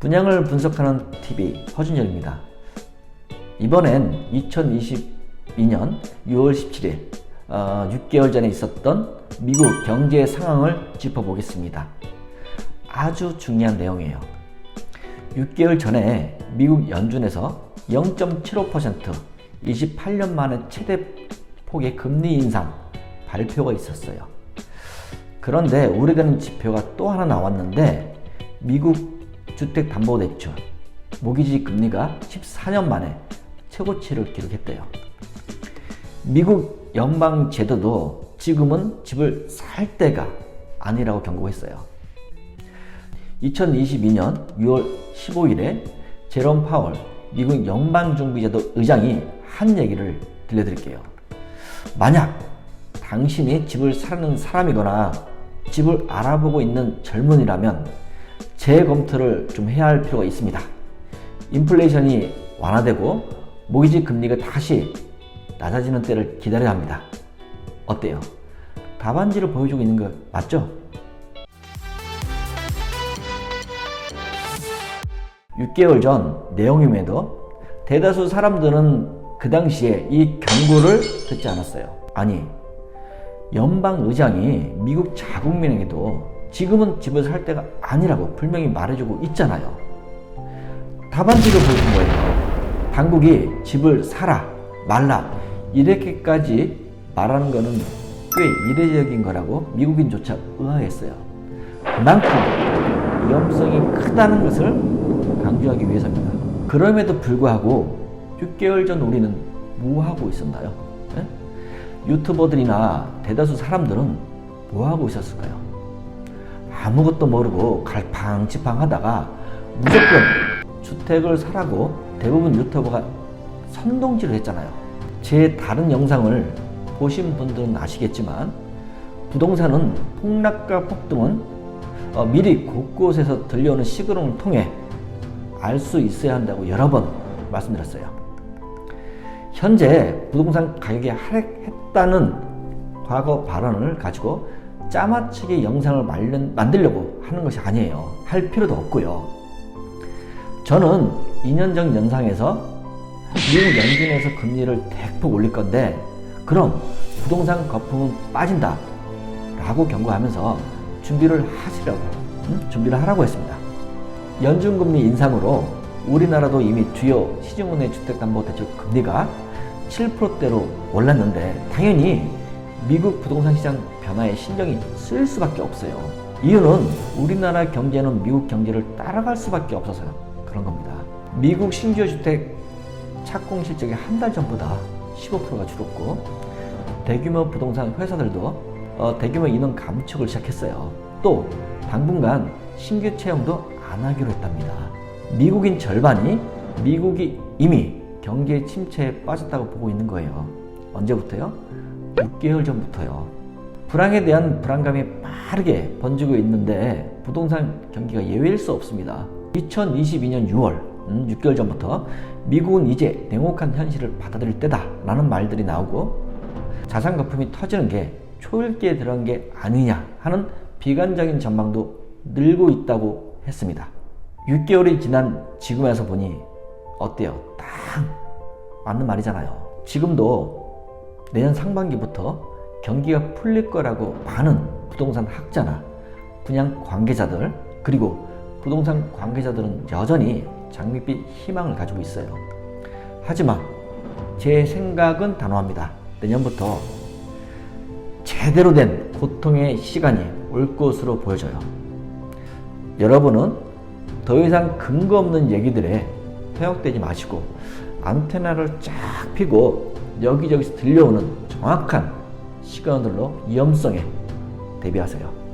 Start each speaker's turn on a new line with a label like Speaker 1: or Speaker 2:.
Speaker 1: 분양을 분석하는 TV 허준열입니다. 이번엔 2022년 6월 17일 6개월 전에 있었던 미국 경제 상황을 짚어보겠습니다. 아주 중요한 내용이에요. 6개월 전에 미국 연준에서 0.75% 28년 만에 최대 폭의 금리 인상 발표가 있었어요. 그런데 우려되는 지표가 또 하나 나왔는데 미국 주택담보대출 모기지 금리가 14년 만에 최고치를 기록했대요. 미국 연방제도도 지금은 집을 살 때가 아니라고 경고했어요. 2022년 6월 15일에 제롬 파월 미국 연방준비제도 의장이 한 얘기를 들려드릴게요. 만약 당신이 집을 사는 사람이거나 집을 알아보고 있는 젊은이라면 재검토를 좀 해야 할 필요가 있습니다. 인플레이션이 완화되고 모기지 금리가 다시 낮아지는 때를 기다려야 합니다. 어때요? 답안지를 보여주고 있는 거 맞죠? 6개월 전 내용임에도 대다수 사람들은 그 당시에 이 경고를 듣지 않았어요. 아니, 연방의장이 미국 자국민에게도 지금은 집을 살 때가 아니라고 분명히 말해주고 있잖아요. 답안지를 보여준 거예요. 당국이 집을 사라, 말라 이렇게까지 말하는 거는 꽤 이례적인 거라고 미국인조차 의아했어요. 그만큼 위험성이 크다는 것을 강조하기 위해서입니다. 그럼에도 불구하고 6개월 전 우리는 뭐 하고 있었나요? 네? 유튜버들이나 대다수 사람들은 뭐 하고 있었을까요? 아무것도 모르고 갈팡지팡 하다가 무조건 주택을 사라고 대부분 유튜버가 선동질을 했잖아요. 제 다른 영상을 보신 분들은 아시겠지만 부동산은 폭락과 폭등은 미리 곳곳에서 들려오는 시그널을 통해 알 수 있어야 한다고 여러 번 말씀드렸어요. 현재 부동산 가격이 하락했다는 과거 발언을 가지고 짜맞추기 영상을 만들려고 하는 것이 아니에요. 할 필요도 없고요. 저는 2년 전 영상에서 미국 연준에서 금리를 대폭 올릴 건데 그럼 부동산 거품은 빠진다 라고 경고하면서 준비를 하라고 했습니다. 연준금리 인상으로 우리나라도 이미 주요 시중은행 주택담보대출 금리가 7%대로 올랐는데 당연히 미국 부동산 시장 변화에 신경이 쓰일 수밖에 없어요. 이유는 우리나라 경제는 미국 경제를 따라갈 수밖에 없어서 그런 겁니다. 미국 신규 주택 착공 실적이 한 달 전보다 15%가 줄었고 대규모 부동산 회사들도 대규모 인원 감축을 시작했어요. 또 당분간 신규 채용도 안 하기로 했답니다. 미국인 절반이 미국이 이미 경제 침체에 빠졌다고 보고 있는 거예요. 언제부터요? 6개월 전부터요. 불황에 대한 불안감이 빠르게 번지고 있는데 부동산 경기가 예외일 수 없습니다. 2022년 6월 6개월 전부터 미국은 이제 냉혹한 현실을 받아들일 때다 라는 말들이 나오고 자산 거품이 터지는 게 초읽기에 들어간 게 아니냐 하는 비관적인 전망도 늘고 있다고 했습니다. 6개월이 지난 지금에서 보니 어때요? 딱 맞는 말이잖아요. 지금도 내년 상반기부터 경기가 풀릴 거라고 많은 부동산 학자나 분양 관계자들 그리고 부동산 관계자들은 여전히 장밋빛 희망을 가지고 있어요. 하지만 제 생각은 단호합니다. 내년부터 제대로 된 고통의 시간이 올 것으로 보여져요. 여러분은 더 이상 근거 없는 얘기들에 현혹되지 마시고 안테나를 쫙 펴고 여기저기서 들려오는 정확한 시그널로 위험성에 대비하세요.